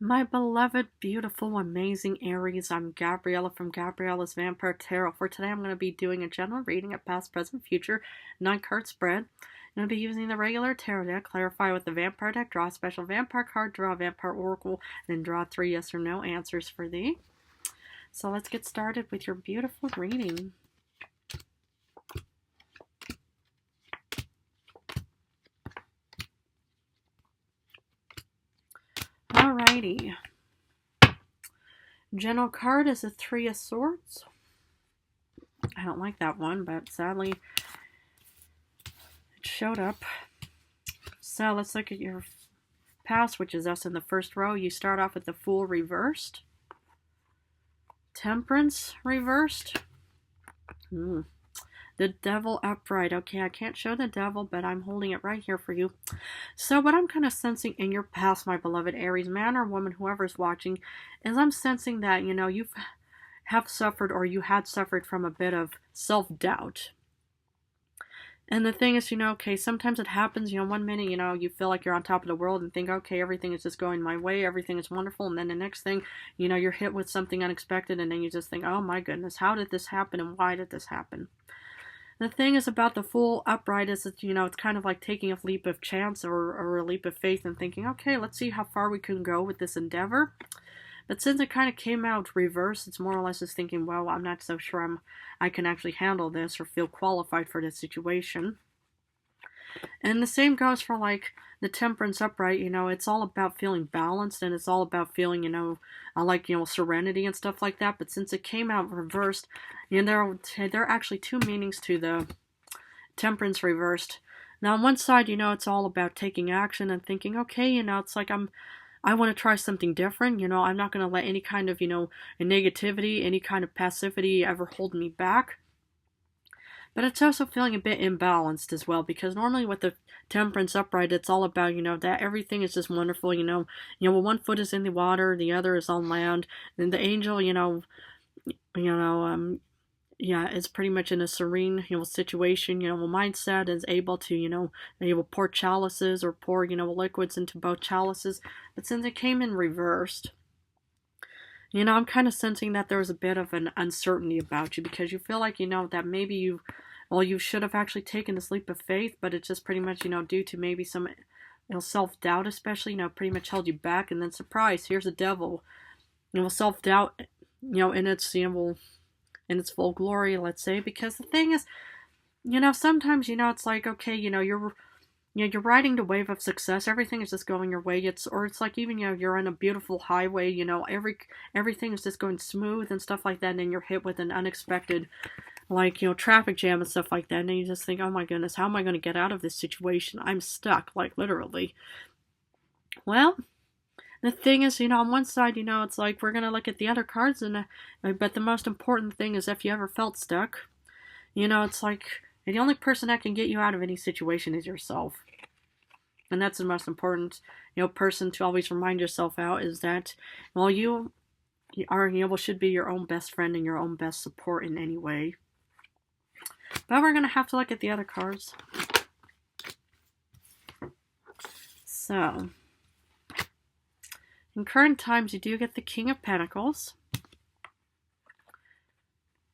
My beloved, beautiful, amazing Aries, I'm Gabriella from Gabriella's Vampire Tarot. For today, I'm going to be doing a general reading of past, present, future, 9-card spread. I'm going to be using the regular tarot deck, clarify with the vampire deck, draw a special vampire card, draw a vampire oracle, and then draw 3 yes or no answers for thee. So let's get started with your beautiful reading. Alrighty. General card is a 3 of Swords. I don't like that one, but sadly it showed up. So let's look at your past, which is us in the first row. You start off with the Fool reversed, Temperance reversed, the Devil upright. Okay, I can't show the Devil, but I'm holding it right here for you. So what I'm kind of sensing in your past, my beloved Aries, man or woman, whoever's watching, is I'm sensing that, you know, you have suffered or you had suffered from a bit of self-doubt. And the thing is, you know, okay, sometimes it happens, you know, one minute, you know, you feel like you're on top of the world and think, okay, everything is just going my way, everything is wonderful, and then the next thing, you know, you're hit with something unexpected, and then you just think, oh my goodness, how did this happen, and why did this happen? The thing is about the Fool upright is that, you know, it's kind of like taking a leap of chance or a leap of faith and thinking, okay, let's see how far we can go with this endeavor. But since it kind of came out reverse, it's more or less just thinking, well, I'm not so sure I can actually handle this or feel qualified for this situation. And the same goes for, like, the Temperance upright. You know, it's all about feeling balanced, and it's all about feeling, you know, like, you know, serenity and stuff like that. But since it came out reversed, you know, there are actually 2 meanings to the Temperance reversed. Now, on one side, you know, it's all about taking action and thinking, okay, you know, it's like I want to try something different. You know, I'm not going to let any kind of, you know, negativity, any kind of passivity ever hold me back. But it's also feeling a bit imbalanced as well, because normally with the Temperance upright, it's all about, you know, that everything is just wonderful, you know, well, one foot is in the water, the other is on land, and the angel, yeah, it's pretty much in a serene, you know, situation, you know, mindset, is able to, you know, able to pour chalices or pour, you know, liquids into both chalices. But since it came in reversed, you know, I'm kind of sensing that there's a bit of an uncertainty about you, because you feel like, you know, that maybe you should have actually taken this leap of faith, but it's just pretty much, you know, due to maybe some, you know, self-doubt especially, you know, pretty much held you back. And then surprise, here's the Devil, you know, self-doubt, you know, in its, you know, in its full glory, let's say. Because the thing is, you know, sometimes, you know, it's like, okay, you know, you're riding the wave of success. Everything is just going your way. It's like, even, you know, you're on a beautiful highway, you know, everything is just going smooth and stuff like that, and then you're hit with an unexpected, like, you know, traffic jam and stuff like that, and then you just think, oh my goodness, how am I going to get out of this situation? I'm stuck, like, literally. Well, the thing is, you know, on one side, you know, it's like, we're going to look at the other cards, and but the most important thing is, if you ever felt stuck, you know, it's like, the only person that can get you out of any situation is yourself. And that's the most important, you know, person to always remind yourself out, is that, well, you are, you know, should be your own best friend and your own best support in any way. But we're going to have to look at the other cards. So, in current times, you do get the King of Pentacles,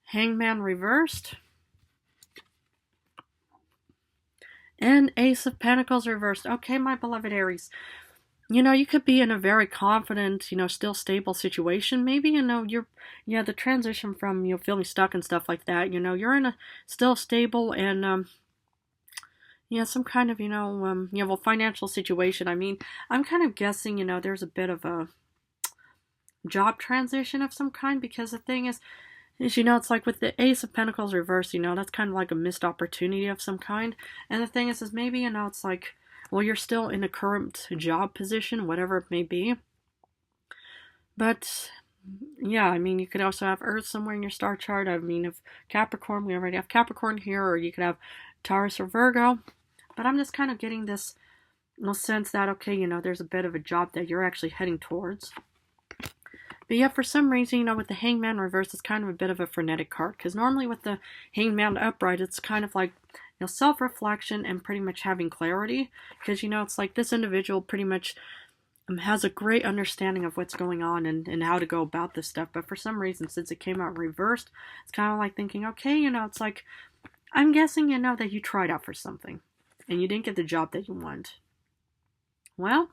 Hangman reversed, and Ace of Pentacles reversed. Okay, my beloved Aries, you know, you could be in a very confident, you know, still stable situation. Maybe, you know, the transition from, you know, feeling stuck and stuff like that, you know, you're in a still stable and, yeah, some kind of, you know, financial situation. I mean, I'm kind of guessing, you know, there's a bit of a job transition of some kind, because the thing is, you know, it's like with the Ace of Pentacles reversed, you know, that's kind of like a missed opportunity of some kind. And the thing is maybe, you know, it's like, well, you're still in a current job position, whatever it may be. But, yeah, I mean, you could also have Earth somewhere in your star chart. I mean, if Capricorn, we already have Capricorn here, or you could have Taurus or Virgo. But I'm just kind of getting this, you know, sense that, okay, you know, there's a bit of a job that you're actually heading towards. But yeah, for some reason, you know, with the Hangman reverse, it's kind of a bit of a frenetic card. Because normally with the Hangman upright, it's kind of like, you know, self-reflection and pretty much having clarity. Because, you know, it's like this individual pretty much has a great understanding of what's going on and how to go about this stuff. But for some reason, since it came out reversed, it's kind of like thinking, okay, it's like, I'm guessing, that you tried out for something and you didn't get the job that you want. Well,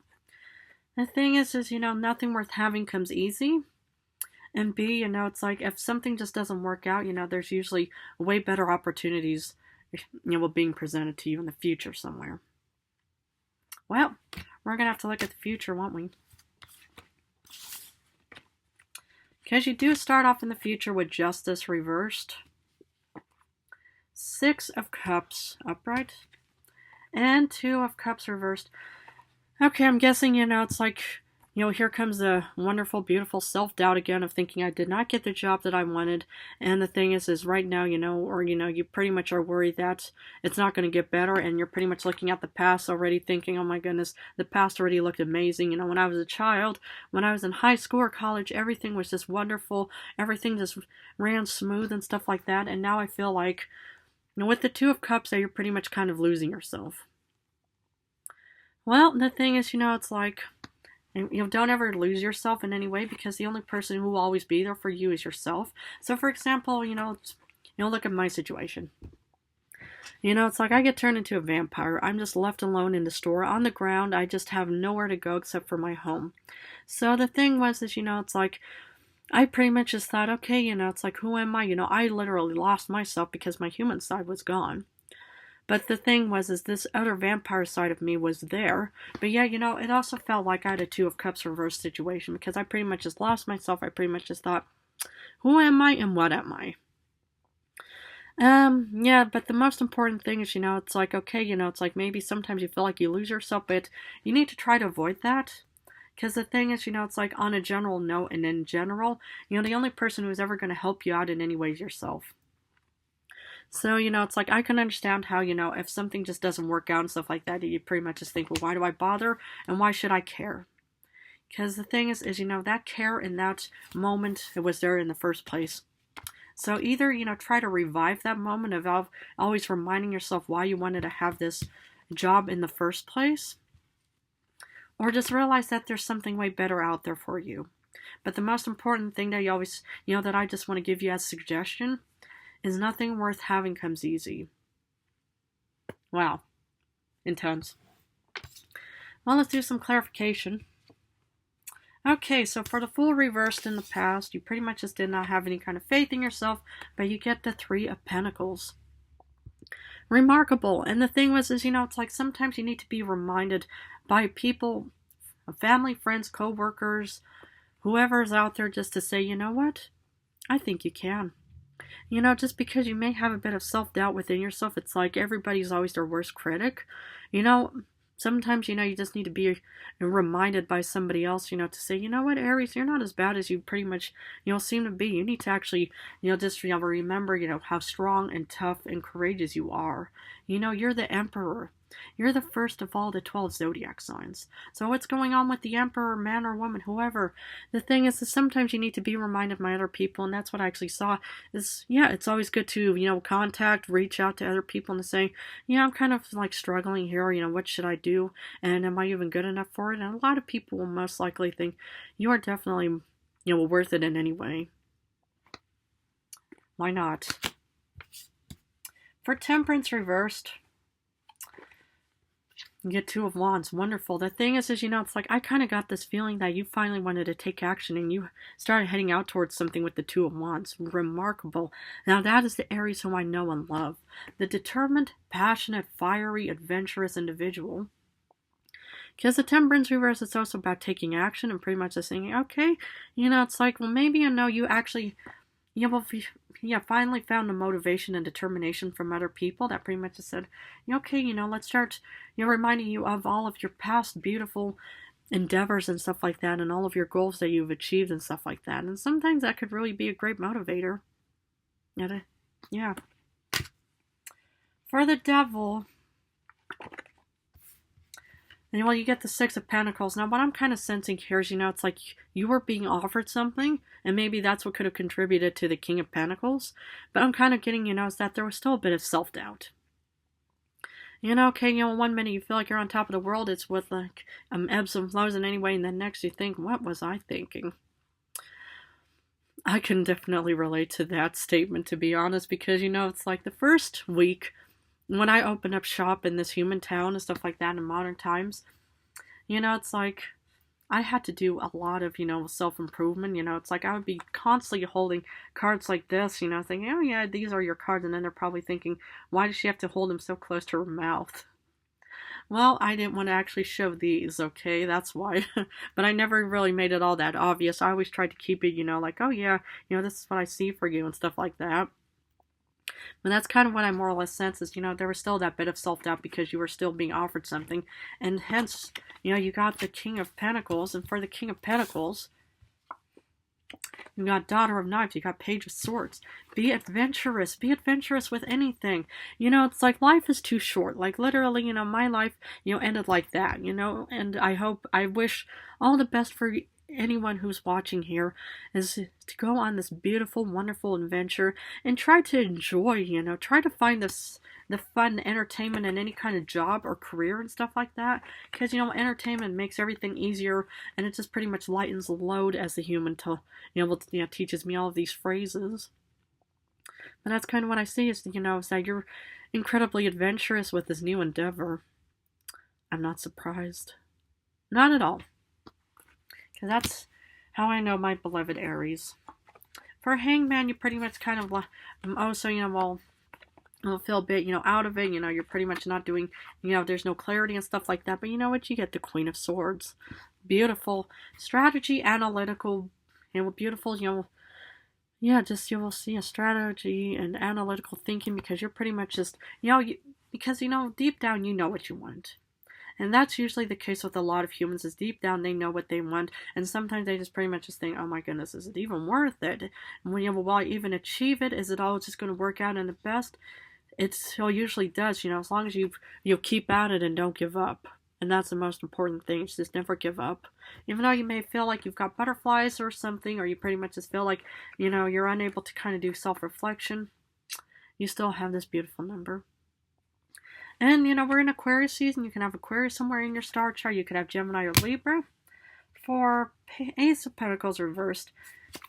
the thing is, nothing worth having comes easy. And B, it's like if something just doesn't work out, there's usually way better opportunities, being presented to you in the future somewhere. Well, we're going to have to look at the future, won't we? Because you do start off in the future with Justice reversed. 6 of Cups upright. And 2 of Cups reversed. Okay, I'm guessing, it's like, here comes the wonderful, beautiful self-doubt again of thinking I did not get the job that I wanted. And the thing is right now, you pretty much are worried that it's not going to get better. And you're pretty much looking at the past already thinking, oh my goodness, the past already looked amazing. When I was a child, when I was in high school or college, everything was just wonderful. Everything just ran smooth and stuff like that. And now I feel like, with the 2 of Cups, that you're pretty much kind of losing yourself. Well, the thing is, it's like, don't ever lose yourself in any way, because the only person who will always be there for you is yourself. So, for example, look at my situation. It's like I get turned into a vampire. I'm just left alone in the store on the ground. I just have nowhere to go except for my home. So the thing was that, it's like I pretty much just thought, okay, it's like, who am I? I literally lost myself because my human side was gone. But the thing was, is this other vampire side of me was there. But yeah, it also felt like I had a 2 of Cups reverse situation, because I pretty much just lost myself. I pretty much just thought, who am I and what am I? Yeah, but the most important thing is, it's like, okay, it's like maybe sometimes you feel like you lose yourself, but you need to try to avoid that. Because the thing is, it's like on a general note and in general, the only person who's ever going to help you out in any way is yourself. So, it's like I can understand how, if something just doesn't work out and stuff like that, you pretty much just think, well, why do I bother and why should I care? Because the thing is, that care in that moment, it was there in the first place. So either, try to revive that moment of always reminding yourself why you wanted to have this job in the first place, or just realize that there's something way better out there for you. But the most important thing that you always, that I just want to give you as a suggestion is nothing worth having comes easy. Wow. Intense. Well, let's do some clarification. Okay, so for the Fool reversed in the past, you pretty much just did not have any kind of faith in yourself, but you get the 3 of Pentacles. Remarkable. And the thing was, is, it's like sometimes you need to be reminded by people, family, friends, co-workers, whoever's out there, just to say, you know what? I think you can. Just because you may have a bit of self-doubt within yourself, it's like everybody's always their worst critic. Sometimes, you just need to be reminded by somebody else, to say, you know what, Aries, you're not as bad as you pretty much, seem to be. You need to actually, just, remember, how strong and tough and courageous you are. You're the Emperor. You're the first of all the 12 zodiac signs. So what's going on with the Emperor, man or woman, whoever? The thing is that sometimes you need to be reminded by other people, and that's what I actually saw. Is, yeah, it's always good to, reach out to other people and say, I'm kind of like struggling here, what should I do? And am I even good enough for it? And a lot of people will most likely think you are definitely, worth it in any way. Why not? For Temperance reversed, you get 2 of Wands. Wonderful. The thing is, it's like I kind of got this feeling that you finally wanted to take action and you started heading out towards something with the 2 of Wands. Remarkable. Now that is the Aries whom I know and love. The determined, passionate, fiery, adventurous individual. Because the Temperance reverse, it's also about taking action and pretty much just saying, okay, it's like, well, maybe you actually, finally found the motivation and determination from other people that pretty much just said, okay, let's start, reminding you of all of your past beautiful endeavors and stuff like that, and all of your goals that you've achieved and stuff like that. And sometimes that could really be a great motivator. Yeah. For the Devil, and well, you get the 6 of Pentacles. Now, what I'm kind of sensing here is, it's like you were being offered something, and maybe that's what could have contributed to the King of Pentacles. But I'm kind of getting, is that there was still a bit of self-doubt. Okay, 1 minute you feel like you're on top of the world, it's with like ebbs and flows in any way, and then next you think, what was I thinking? I can definitely relate to that statement, to be honest, because it's like the first week when I opened up shop in this human town and stuff like that in modern times, it's like I had to do a lot of, self improvement. It's like I would be constantly holding cards like this, thinking, oh yeah, these are your cards. And then they're probably thinking, why does she have to hold them so close to her mouth? Well, I didn't want to actually show these, okay? That's why. But I never really made it all that obvious. I always tried to keep it, like, oh yeah, this is what I see for you and stuff like that. But that's kind of what I more or less sense is, there was still that bit of self-doubt because you were still being offered something. And hence, you got the King of Pentacles. And for the King of Pentacles, you got Daughter of Knives. You got Page of Swords. Be adventurous. Be adventurous with anything. It's like life is too short. Like literally, my life, ended like that, And I wish all the best for anyone who's watching here is to go on this beautiful, wonderful adventure and try to enjoy, try to find the fun entertainment in any kind of job or career and stuff like that, because entertainment makes everything easier, and it just pretty much lightens the load as the human teaches me all of these phrases. But that's kind of what I see is is that you're incredibly adventurous with this new endeavor. I'm not surprised, not at all, because that's how I know my beloved Aries. For Hangman, you pretty much kind of also you'll feel a bit, out of it. You're pretty much not doing, there's no clarity and stuff like that. But you know what? You get the Queen of Swords. Beautiful strategy, analytical, beautiful, just you will see a strategy and analytical thinking because you're pretty much just, because, deep down you know what you want. And that's usually the case with a lot of humans is deep down they know what they want. And sometimes they just pretty much just think, oh my goodness, is it even worth it? And when will I even achieve it? Is it all just going to work out in the best? It usually does, as long as you keep at it and don't give up. And that's the most important thing, is just never give up. Even though you may feel like you've got butterflies or something, or you pretty much just feel like, you're unable to kind of do self-reflection, you still have this beautiful number. And, we're in Aquarius season. You can have Aquarius somewhere in your star chart. You could have Gemini or Libra. For Ace of Pentacles reversed,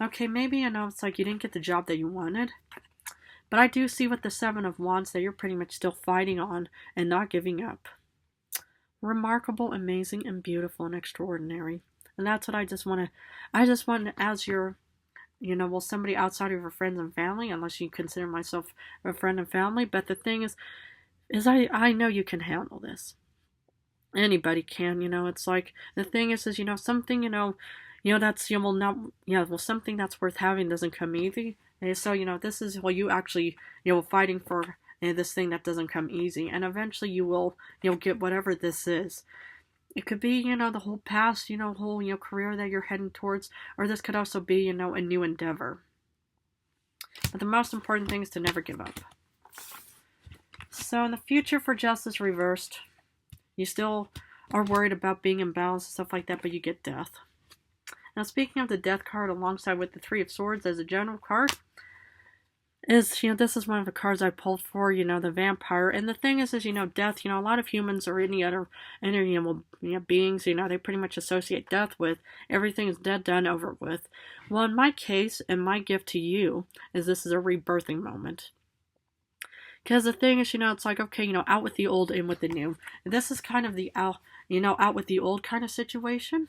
okay, maybe, it's like you didn't get the job that you wanted. But I do see with the Seven of Wands that you're pretty much still fighting on and not giving up. Remarkable, amazing, and beautiful and extraordinary. And that's what I just want as your, somebody outside of your friends and family, unless you consider myself a friend and family. But the thing is I know you can handle this. Anybody can, it's like, the thing is something, that's, something that's worth having doesn't come easy. And so, this is you actually, fighting for this thing that doesn't come easy. And eventually you will, get whatever this is. It could be, the whole past, whole, career that you're heading towards. Or this could also be, a new endeavor. But the most important thing is to never give up. So in the future for Justice reversed, you still are worried about being imbalanced and stuff like that, but you get Death. Now, speaking of the Death card alongside with the Three of Swords as a general card, is, this is one of the cards I pulled for, the Vampire. And the thing is, Death, a lot of humans or any other beings, they pretty much associate death with everything is dead, done, over with. Well, in my case, and my gift to you, is this is a rebirthing moment. Because the thing is, it's like, okay, out with the old, in with the new. This is kind of the out with the old kind of situation.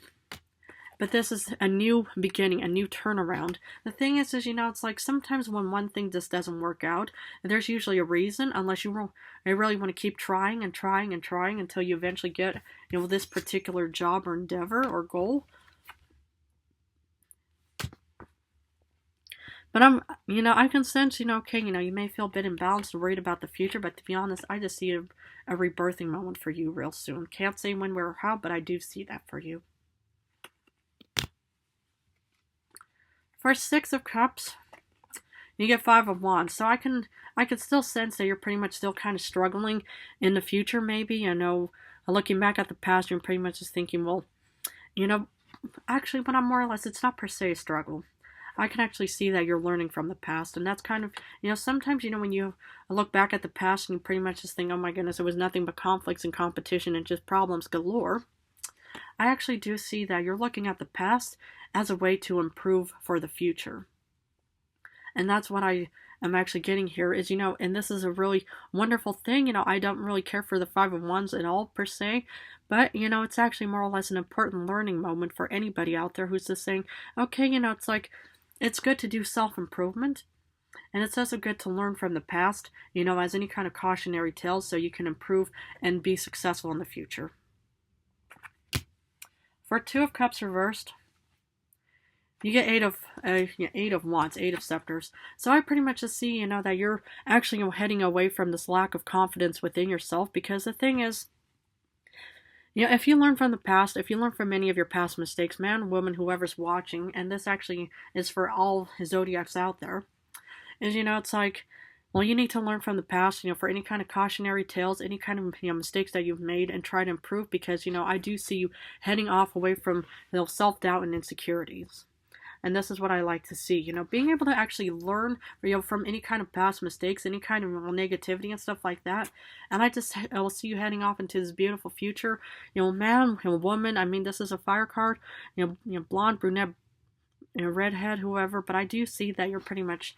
But this is a new beginning, a new turnaround. The thing is, it's like sometimes when one thing just doesn't work out, there's usually a reason, unless you really want to keep trying and trying and trying until you eventually get, this particular job or endeavor or goal. But I can sense, okay, you may feel a bit imbalanced and worried about the future, but to be honest, I just see a rebirthing moment for you real soon. Can't say when, where, or how, but I do see that for you. For Six of Cups, you get Five of Wands. So I can still sense that you're pretty much still kind of struggling in the future, maybe. Looking back at the past, you're pretty much just thinking, well, actually, but I'm more or less, it's not per se a struggle. I can actually see that you're learning from the past. And that's kind of, sometimes, when you look back at the past and you pretty much just think, oh my goodness, it was nothing but conflicts and competition and just problems galore. I actually do see that you're looking at the past as a way to improve for the future. And that's what I am actually getting here is, and this is a really wonderful thing. I don't really care for the 5 of Wands at all per se, but, it's actually more or less an important learning moment for anybody out there who's just saying, okay, it's like, it's good to do self-improvement. And it's also good to learn from the past, as any kind of cautionary tales so you can improve and be successful in the future. For 2 of Cups reversed, you get 8 of Wands, 8 of Scepters. So I pretty much just see, that you're actually heading away from this lack of confidence within yourself, because the thing is, if you learn from the past, if you learn from any of your past mistakes, man, woman, whoever's watching, and this actually is for all zodiacs out there, is, it's like, well, you need to learn from the past, for any kind of cautionary tales, any kind of, mistakes that you've made, and try to improve, because, I do see you heading off away from, self-doubt and insecurities. And this is what I like to see, being able to actually learn, from any kind of past mistakes, any kind of negativity and stuff like that. And I will see you heading off into this beautiful future, man, woman. I mean, this is a fire card, blonde, brunette, redhead, whoever. But I do see that you're pretty much,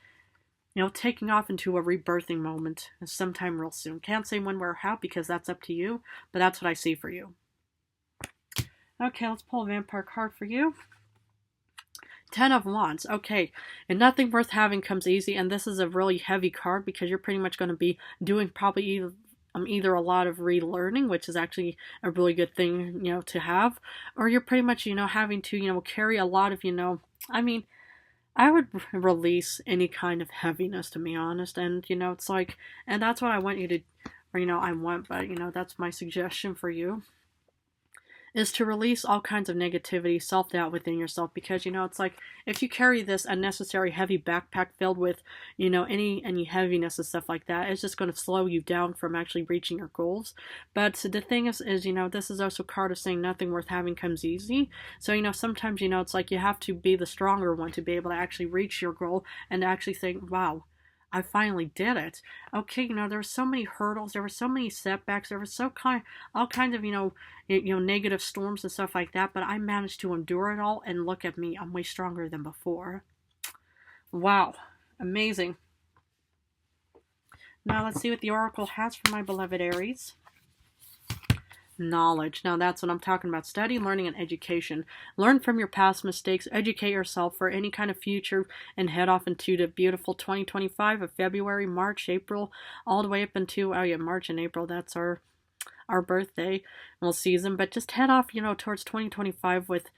taking off into a rebirthing moment sometime real soon. Can't say when, where, how, because that's up to you. But that's what I see for you. Okay, let's pull a vampire card for you. 10 of Wands. Okay, and nothing worth having comes easy, and this is a really heavy card because you're pretty much going to be doing probably either a lot of relearning, which is actually a really good thing, to have, or you're pretty much, having to, carry a lot of, I mean, I would release any kind of heaviness, to be honest, and, it's like, and that's what I want you to, or, I want, but, that's my suggestion for you, is to release all kinds of negativity, self-doubt within yourself, because, it's like, if you carry this unnecessary heavy backpack filled with, any heaviness and stuff like that, it's just going to slow you down from actually reaching your goals. But the thing is, this is also a card of saying nothing worth having comes easy. So, sometimes, it's like you have to be the stronger one to be able to actually reach your goal and to actually think, wow, I finally did it. Okay, there were so many hurdles, there were so many setbacks, there was all kinds of, negative storms and stuff like that, but I managed to endure it all, and look at me, I'm way stronger than before. Wow, amazing. Now let's see what the Oracle has for my beloved Aries. Knowledge. Now that's what I'm talking about. Study, learning, and education. Learn from your past mistakes, educate yourself for any kind of future, and head off into the beautiful 2025 of February, March, April, all the way up into, March and April. That's our birthday, season. But just head off, towards 2025 with,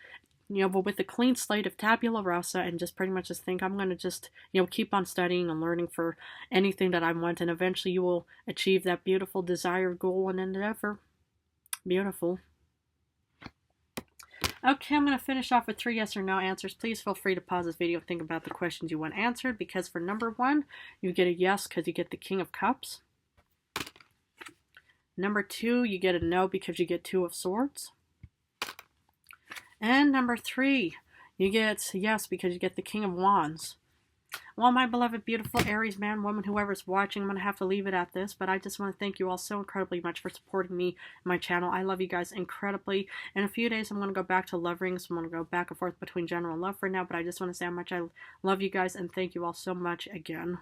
with a clean slate of tabula rasa, and just pretty much just think, I'm going to just, keep on studying and learning for anything that I want, and eventually you will achieve that beautiful desired goal and endeavor. Beautiful. Okay, I'm going to finish off with 3 yes or no answers. Please feel free to pause this video and think about the questions you want answered, because for number 1, you get a yes because you get the King of Cups. Number 2, you get a no because you get 2 of Swords. And number 3, you get yes because you get the King of Wands. Well, my beloved, beautiful Aries man, woman, whoever's watching, I'm going to have to leave it at this, but I just want to thank you all so incredibly much for supporting me and my channel. I love you guys incredibly. In a few days, I'm going to go back to love rings. I'm going to go back and forth between general and love for now, but I just want to say how much I love you guys, and thank you all so much again.